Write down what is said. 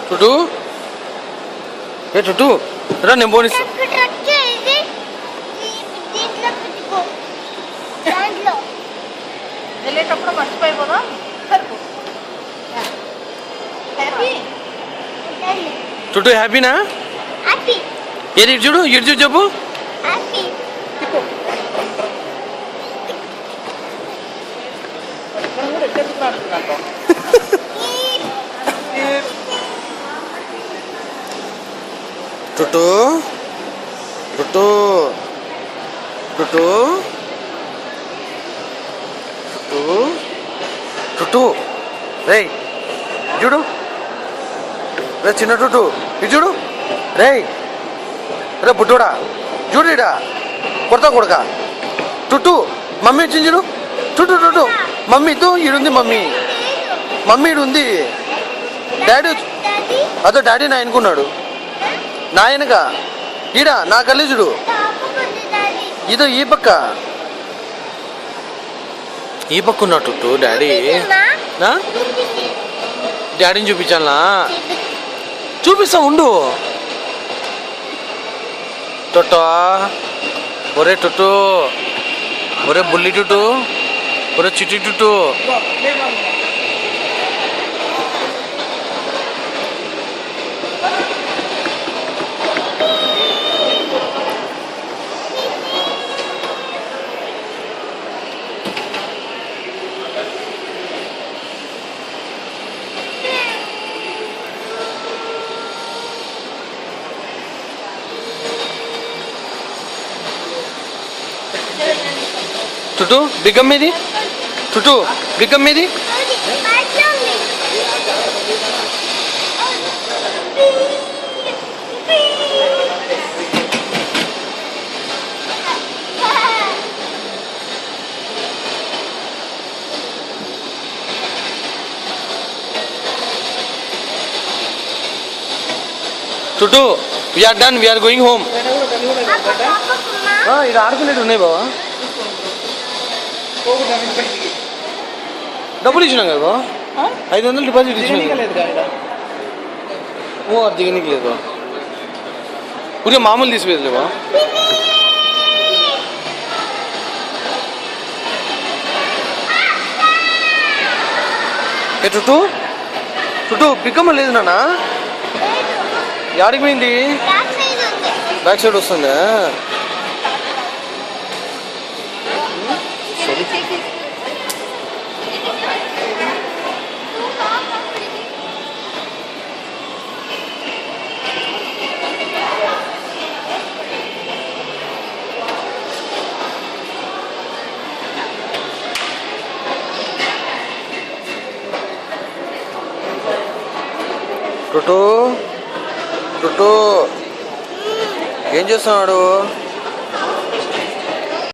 టుటు ఏ టుటు రా నేను పోనిస్తా. వెళ్ళేటప్పుడు మర్చిపోయిపోదా సరిపో. టుటు హ్యాపీనా? ఏది ఇటు చూడు, ఇటు చూడు చెప్పు. టుటు టుటు టుటు టుటు టుటు రేయ్ చూడు రే చిన్న టుటు ఇటు చూడు రేయ్ రే బుడ్డోడా చూడు ఇడా కొడతా కొడక టుటు మమ్మీ వచ్చింది చూడు టుటు టుటు మమ్మీతో ఈడుంది మమ్మీ మమ్మీ ఈడుంది డాడీ అదో డాడీ నా అనుకున్నాడు నా వెనక ఈడా నా కళ్ళే చూడు ఇదో ఈ పక్క ఉన్నట్టు డాడీ డాడీని చూపించాలా చూపిస్తా ఉండు టొట్టో ఒరే టుట్టు ఒరే బుల్లి టుట్టు ఒరే చిట్టి టుట్టు టుటు బిగ్గం మీది టుటు బిగ్గం మీది టుటు we are done we are going home. ఇది ఆడుకునేవి ఉన్నాయి బావా డబ్బులు ఇచ్చినాం కదా 500 డిపాజిట్ ఇచ్చినా ఓ అది దిగనీకి లేదు ఊరికే మామూలు తీసిపోయేది లేవా ఏ టుటు టుటు పిక్కమ్మ లేదు నాన్న యాడికి పోయింది బ్యాక్ సైడ్ వస్తుందా టుటు టుటు ఏం చేస్తున్నాడు?